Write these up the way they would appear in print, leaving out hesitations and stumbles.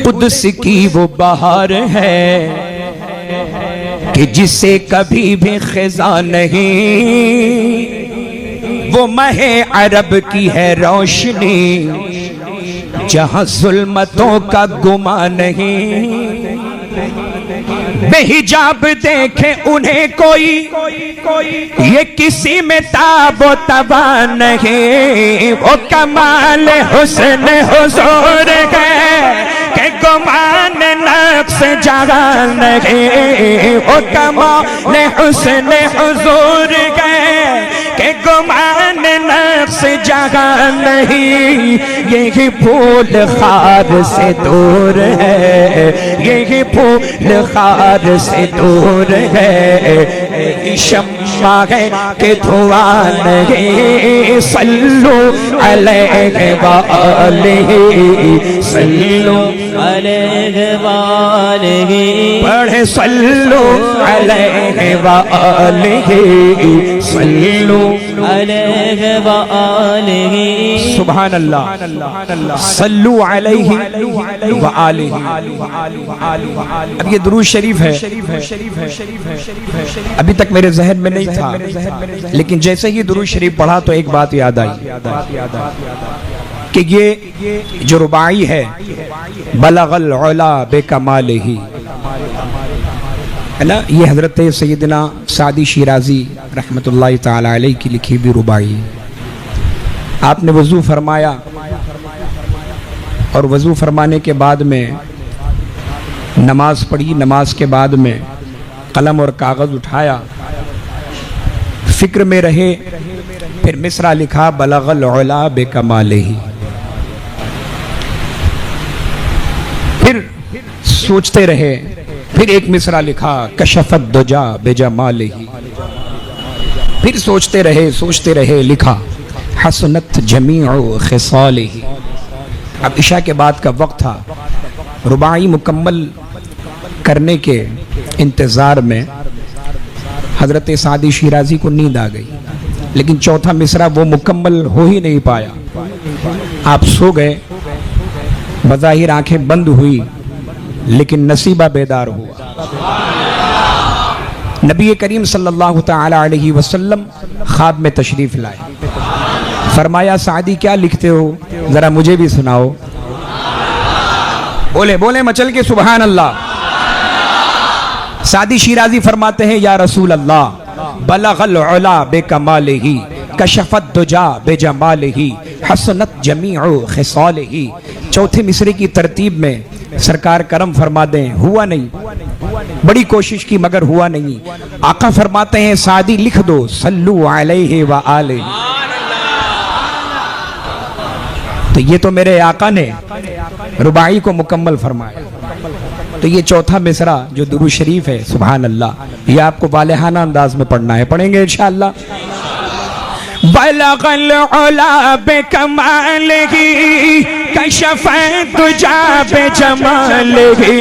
Quds की वो बहार है कि जिसे कभी भी खिजा नहीं, वो महे अरब की है रोशनी जहां जुल्मतों का गुमा नहीं। बेहिजाब देखे उन्हें कोई ये किसी में ताबो तबा नहीं, वो कमाल हुस्न हुजूर है के गुमान नफ्स जहां नहीं, वो कमाल हुस्न हुजूर है के गुमान नफ्स जहां नहीं। यही फूल खार से दूर है, यही फूल खार से दूर है, शम्मा है कि धुआं नहीं। सल्लु अलैहि व आलिहि, सल्लु अलैहि व आलिहि, पढ़े सल्लु अलैहि व आलिहि, सल्लु अलैहि व आलिहि। सुभान अल्लाह, सल्लु अलैहि व आलिहि। अब ये दुरूद शरीफ है, अभी तक मेरे जहन में नहीं था, लेकिन जैसे ही दुरूद शरीफ पढ़ा तो एक बात याद आई कि ये जो रुबाई है बलगल उला बेकमालिही, है ना, ये हजरत सैयदना सादी शिराजी रहमतुल्लाह ताला अलैह की लिखी हुई रुबाई। आपने वज़ू फरमाया और वज़ू फरमाने के बाद में नमाज पढ़ी, नमाज के बाद में कलम और कागज़ उठाया, फिक्र में रहे, फिर मिसरा लिखा बलगल उला बेकमालिही। फिर सोचते रहे, फिर एक मिसरा लिखा कशफत दुजा बेजमालिही। फिर सोचते रहे लिखा हसनत जमीउ खिसालिही। अब इशा के बाद का वक्त था, रुबाई मुकम्मल करने के इंतज़ार में हज़रत सादी शिराजी को नींद आ गई, लेकिन चौथा मिसरा वो मुकम्मल हो ही नहीं पाया। आप सो गए, बज़ाहिर आंखें बंद हुई, लेकिन नसीबा बेदार हुआ। नबी करीम सल्लल्लाहु तआला अलैहि वसल्लम ख्वाब में तशरीफ लाए, फरमाया सादी क्या लिखते हो, जरा मुझे भी सुनाओ। बोले बोले मचल के सुभान अल्लाह। सादी शिराजी फरमाते हैं या रसूल अल्लाह बलगल उला बेकमालिही, कशफत दुजा बेजमालिही, हसनत जमीउ खिसालिही। चौथे मिसरे की तरतीब में सरकार करम फरमा दें, हुआ नहीं, बड़ी कोशिश की मगर हुआ नहीं। आका फरमाते हैं सादी लिख दो सल्लु अलैहि व आलिहि। तो ये तो मेरे आका ने रुबाई को मुकम्मल फरमाया। तो ये चौथा मिसरा जो दुरूद शरीफ है, सुभान अल्लाह, ये आपको वालेहाना अंदाज में पढ़ना है, पढ़ेंगे इंशाअल्लाह। बलगल उला बेकमालिही, कशफत दुजा बेजमालिही,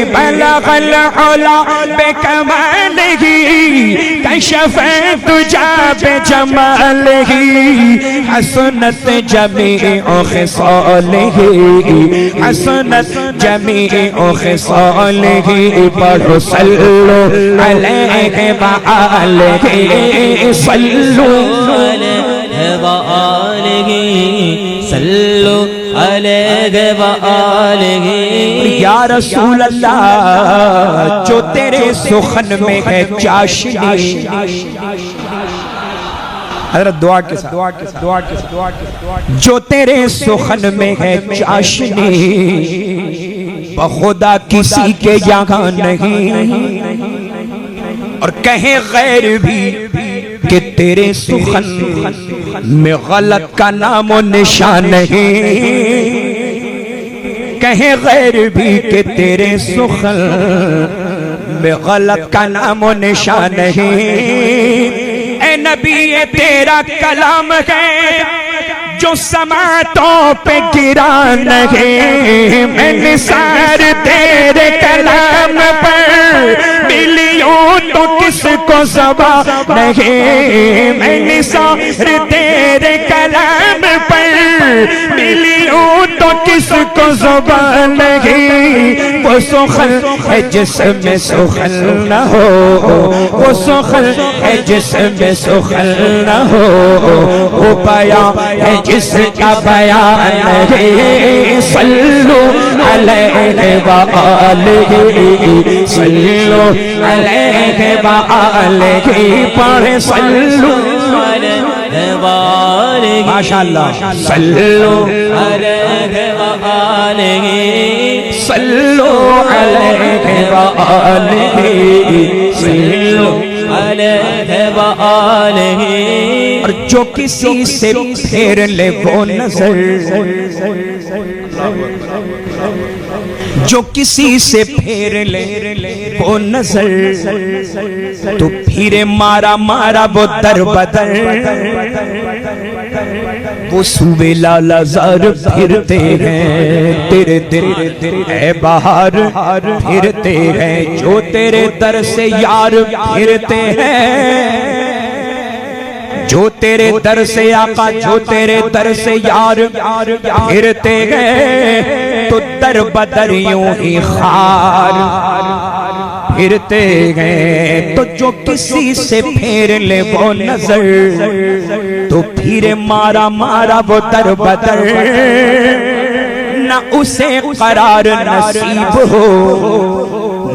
बलगल उला बेकमालिही, कशफत दुजा बेजमालिही, हसनत जमीउ खिसालिही, हसनत जमीउ खिसालिही। पढ़ो सल्लु अलैहि व आलिहि, सल्लु अलैहि व आलिहि, सल्लु अलैहि व आलिहि। या रसूल अल्लाह जो तेरे सुखन में है चाशनी, हज़रत दुआ के साथ, जो तेरे सुखन में है चाशनी, बखुदा किसी के यहाँ नहीं, और कहे गैर भी कि तेरे सुखन में गलत का नामो निशान नहीं, कहे गैर भी कि तेरे सुखन में गलत का नामो निशान नहीं। ए नबी ये तेरा कलाम है जो समातों पे गिरा नहीं, मैं निसार तेरे कलाम पर मिलियों तो किसको ज़बा नहीं, मैं निसार तेरे कलाम पर मिली हूँ तो किसको ज़ुबान नहीं। वो सुखल है जिसमें सुखल न हो, वो सुखल है जिसमें सुखल न हो, वो बयां है जिसका बयान नहीं। सल्लु अलैहि व आलिहि, सल्लु अलैहि व आलिहि, पढ़े सल्लु माशाअल्लाह। सल्लु अलैहि व आलिहि, सल्लु अलैहि व आलिहि, सल्लु अलैहि व आलिहि। और जो किसी से फेर ले वो नजर, जो किसी से फेर ले वो नजर, तो फिर मारा मारा वो दर बदर। वो सूबे लालाज़ार फिरते हैं तेरे दिल है बहार, फिरते हैं जो तेरे दर से यार फिरते हैं, जो तेरे दर से आका, जो तेरे दर से यार फिरते गए, तो दर बदर यूं ही खार फिरते गए। तो जो किसी से फेर ले वो नजर, तो फिर मारा मारा वो दर बदर। न उसे करार नसीब हो,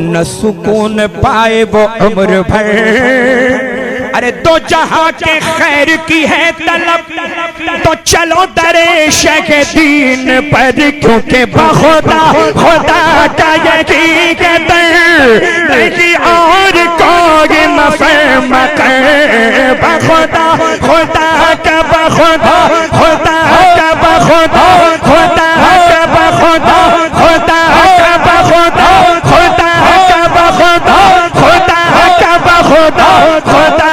न सुकून पाए वो उम्र भर। अरे तो जहां के खैर की है तलब, तो चलो दरे शक दीन पर, क्योंकि बखुदा खुदा का यकीन के दर नहीं और कोई मफहम कर। बखुदा खुदा का बखुदा खुदा का बखुदा खुदा का बखुदा खुदा का बखुदा खुदा का बखुदा खुदा का बखुदा खुदा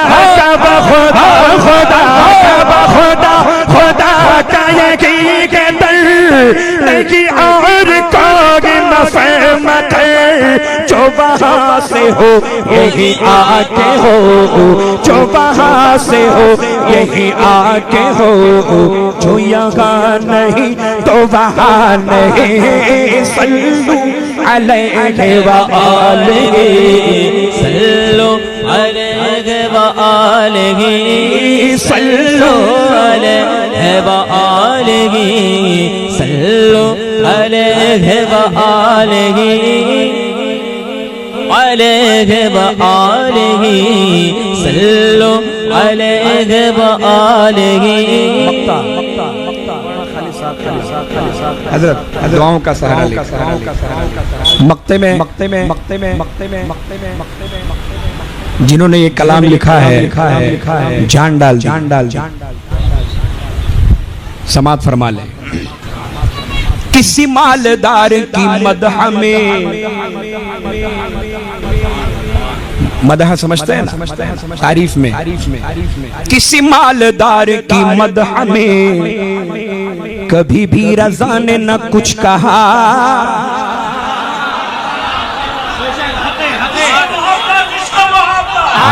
खुदा खुदा खुदा खुदा का यकीन के दर नहीं और कोई मफहम कर। जो वहाँ से हो यही आके हो, जो वहाँ से हो यही आके हो, जो यहाँ नहीं तो वहाँ नहीं। सल्लु अलैहि व आलिहि, सल्लु अलैहि व आलिहि, सल्लु अलैहि व आलिहि, सल्लु अलैहि व आलिहि, अलैहि व आलिहि, सल्लु अलैहि व आलिहि। हज़रत दुआओं का सहारा मक्ते में जिन्होंने ये कलाम लिखा है, जान डाल समात फरमा ले। किसी मालदार की मदह में, मदह समझते हैं ना, तारीफ में, किसी मालदार की मदह में कभी भी रज़ा ने न कुछ कहा।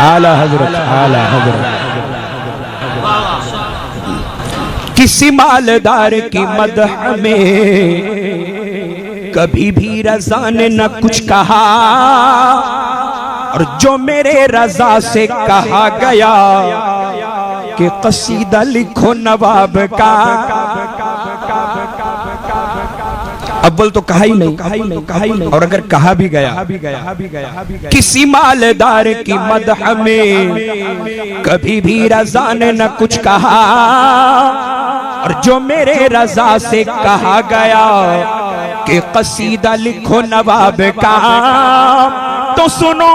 आला हज़रत, आला हज़रत। किसी मालदार की मदह में कभी भी रज़ा ने न कुछ कहा, और जो मेरे रज़ा से कहा गया कि कसीदा लिखो नवाब का, अव्वल तो कहा ही नहीं, और अगर कहा भी गया, किसी मालदार की मदह में कभी भी रज़ा ने न कुछ कहा, और जो मेरे रज़ा से कहा गया कि कसीदा लिखो नवाब का, तो सुनो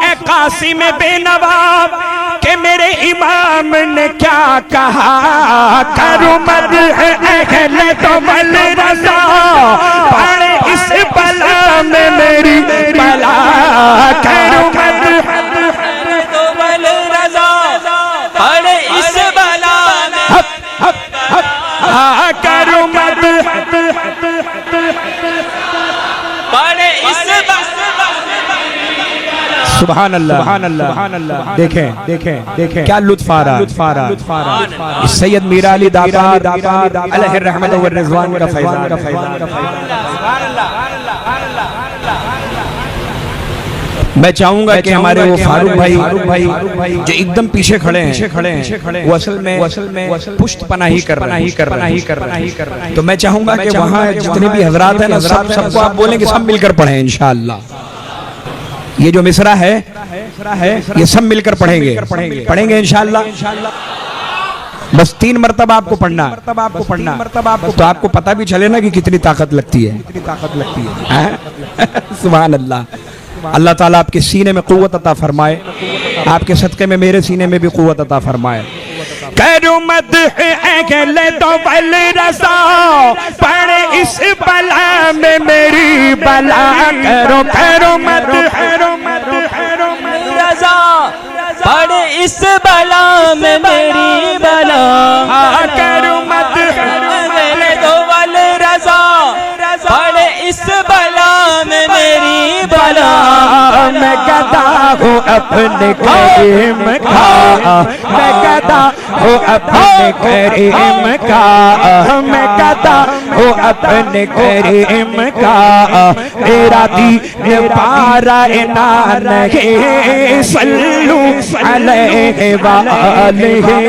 ए कासिम बेनवाब के मेरे इमाम ने क्या कहा। करूं मदह अहले तो बल रज़ा, पड़े इस बला में मेरी बला। करूं मदह तो बल रज़ा, पड़े इस बला में, करूं मदह पड़े इस सुभान अल्लाह, सुभान अल्लाह, सुभान अल्लाह। देखें देखें देखें क्या लुत्फ आ रहा। सैयद मीरा अली दातार अलैहि रहमत व रिज़वान का फैज़ान। मैं चाहूंगा कि हमारे वो फारूक भाई जो एकदम पीछे खड़े हैं वो असल में पुष्ट पनाही कर रहे हैं। तो मैं चाहूंगा कि वहाँ जितने भी हजरात हैं ना सबको आप बोलेंगे सब मिलकर पढ़ें इंशाअल्लाह। ये जो मिसरा है ये सब मिलकर पढ़ेंगे इंशाअल्लाह। बस 3 मरतबा आपको पढ़ना तो आपको पता भी चले ना कि कितनी ताकत लगती है। सुभान अल्लाह। अल्लाह ताला आपके सीने में कुव्वत अता फरमाए, आपके सदक़े में मेरे सीने में भी कुव्वत अता फरमाए। करो मत अगले तो बल रसा पड़े इस बला में मेरी बला। करो मत रजा पड़े इस बला में मेरी बला। करो मत अगले तो बल रजा पड़े इस बला में मेरी बला। मैं गदा हूँ अपने करीम का, मैं गदा हूँ अपने करीम का, मैं गदा हूँ अपने करीम का। मेरा दीन पारा ना नहीं सल्लू अलैहि व आलिहि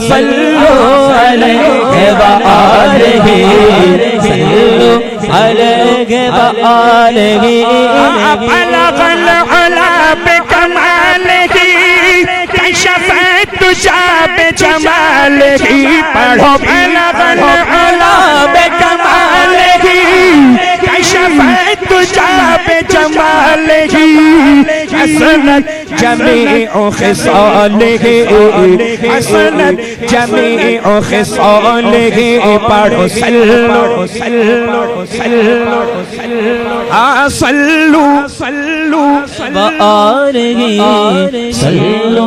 सल्लू अलैहि व आलिहि अलैहि व आलिहि। बलगल उला बिकमालिही कशफत तुजाब जमालिही। पढ़ो बलगल उला बिकमालिही कशफत तुजाब जमालिही। हसनत जमीउ खिसालिही हसनत जमीउ खिसालिही। पढ़ो सल्लु सल्लु सल्लु व आलिहि सल्लु